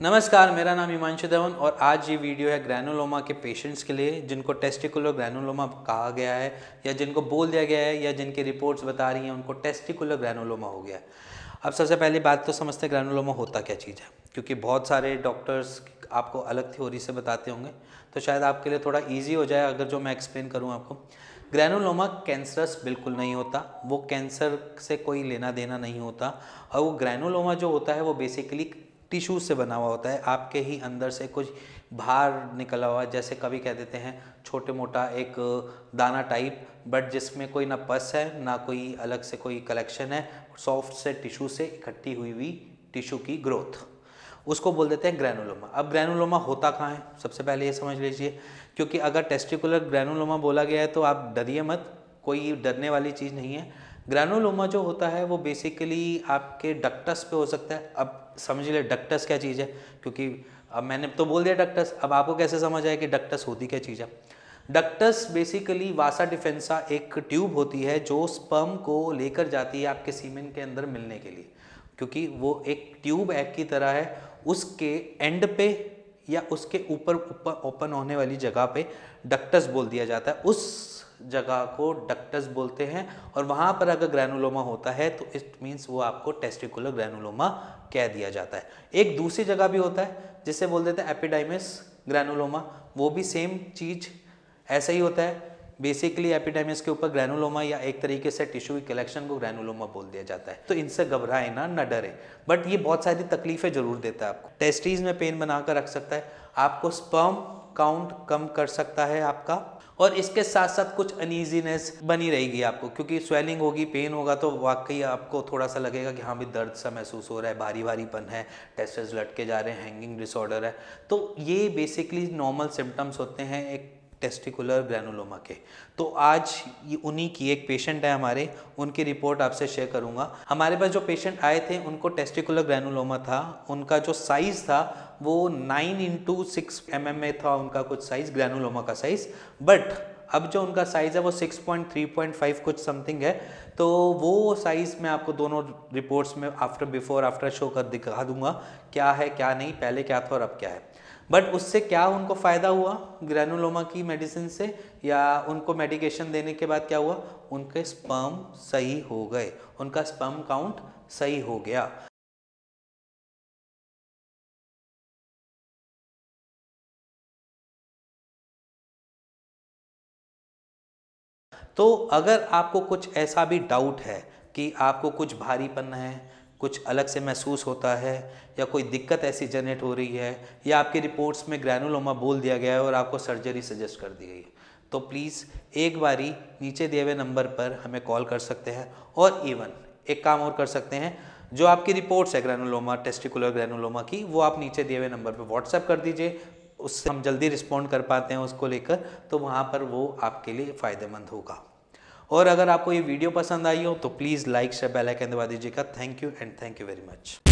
नमस्कार, मेरा नाम हिमांशु धवन और आज ये वीडियो है ग्रैनुलोमा के पेशेंट्स के लिए जिनको टेस्टिकुलर ग्रैनुलोमा कहा गया है या जिनको बोल दिया गया है या जिनकी रिपोर्ट्स बता रही हैं उनको टेस्टिकुलर ग्रैनुलोमा हो गया है। अब सबसे पहली बात तो समझते हैं ग्रैनुलोमा होता क्या चीज़ है, क्योंकि बहुत सारे डॉक्टर्स आपको अलग थ्योरी से बताते होंगे, तो शायद आपके लिए थोड़ा ईजी हो जाए अगर जो मैं एक्सप्लेन करूँ आपको। ग्रैनुलोमा कैंसरस बिल्कुल नहीं होता, वो कैंसर से कोई लेना देना नहीं होता। और वो ग्रैनुलोमा जो होता है वो बेसिकली टिश्यू से बना हुआ होता है, आपके ही अंदर से कुछ बाहर निकला हुआ, जैसे कभी कह देते हैं छोटे मोटा एक दाना टाइप, बट जिसमें कोई ना पस है ना कोई अलग से कोई कलेक्शन है, सॉफ्ट से टिश्यू से इकट्ठी हुई टिश्यू की ग्रोथ, उसको बोल देते हैं ग्रैनुलोमा। अब ग्रैनुलोमा होता कहाँ है, सबसे पहले ये समझ लीजिए, क्योंकि अगर टेस्टिकुलर ग्रैनुलोमा बोला गया है तो आप डरिए मत, कोई डरने वाली चीज़ नहीं है। ग्रैनुलोमा जो होता है वो बेसिकली आपके डक्टस पे हो सकता है। अब समझ ले डक्टस क्या चीज़ है, क्योंकि अब मैंने तो बोल दिया डक्टस, अब आपको कैसे समझ आए कि डक्टस होती क्या चीज़ है। डक्टस बेसिकली वासा डिफेंसा एक ट्यूब होती है जो स्पर्म को लेकर जाती है आपके सीमेन के अंदर मिलने के लिए, क्योंकि वो एक ट्यूब एग की तरह है। उसके एंड पे या उसके ऊपर ओपन होने वाली जगह पे डक्टस बोल दिया जाता है, उस जगह को डक्टस बोलते हैं। और वहाँ पर अगर ग्रैनुलोमा होता है तो इट मीन्स वो आपको टेस्टिकुलर ग्रैनुलोमा कह दिया जाता है। एक दूसरी जगह भी होता है जिसे बोल देते हैं एपिडाइमिस ग्रैनुलोमा, वो भी सेम चीज़ ऐसा ही होता है। बेसिकली एपिडाइमिस के ऊपर ग्रैनुलोमा या एक तरीके से टिश्यू की कलेक्शन को ग्रैनुलोमा बोल दिया जाता है। तो इनसे घबराए ना, न डरे, बट ये बहुत सारी तकलीफें जरूर देता है आपको। टेस्टीज में पेन बनाकर रख सकता है, आपको स्पर्म काउंट कम कर सकता है आपका, और इसके साथ साथ कुछ अनईजीनेस बनी रहेगी आपको, क्योंकि स्वेलिंग होगी, पेन होगा तो वाकई आपको थोड़ा सा लगेगा कि हाँ भी दर्द सा महसूस हो रहा है, भारी भारीपन है, टेस्टिस लटके जा रहे हैं, हैंगिंग डिसऑर्डर है। तो ये बेसिकली नॉर्मल सिम्टम्स होते हैं एक टेस्टिकुलर ग्रैनुलोमा के। तो आज ये उन्हीं की एक पेशेंट है हमारे, उनकी रिपोर्ट आपसे शेयर करूंगा। हमारे पास जो पेशेंट आए थे उनको टेस्टिकुलर ग्रैनुलोमा था, उनका जो साइज़ था वो 9x6 mm में था, उनका कुछ साइज़ ग्रैनुलोमा का साइज़। बट अब जो उनका साइज़ है वो 6.3.5 कुछ समथिंग है। तो वो साइज़ मैं आपको दोनों रिपोर्ट्स में आफ्टर बिफोर आफ्टर शो कर दिखा दूंगा क्या है क्या नहीं, पहले क्या था और अब क्या है। बट उससे क्या उनको फ़ायदा हुआ ग्रैनुलोमा की मेडिसिन से, या उनको मेडिकेशन देने के बाद क्या हुआ, उनके स्पर्म सही हो गए, उनका स्पर्म काउंट सही हो गया। तो अगर आपको कुछ ऐसा भी डाउट है कि आपको कुछ भारीपन है, कुछ अलग से महसूस होता है, या कोई दिक्कत ऐसी जनरेट हो रही है, या आपकी रिपोर्ट्स में ग्रैनुलोमा बोल दिया गया है और आपको सर्जरी सजेस्ट कर दी गई है, तो प्लीज़ एक बारी नीचे दिए हुए नंबर पर हमें कॉल कर सकते हैं। और इवन एक काम और कर सकते हैं, जो आपकी रिपोर्ट्स है ग्रैनुलोमा टेस्टिकुलर ग्रैनुलोमा की, वो आप नीचे दिए हुए नंबर पर व्हाट्सएप कर दीजिए, उससे हम जल्दी रिस्पॉन्ड कर पाते हैं उसको लेकर, तो वहाँ पर वो आपके लिए फ़ायदेमंद होगा। और अगर आपको ये वीडियो पसंद आई हो तो please like share bell icon दबा दीजिएगा। Thank you and thank you very much.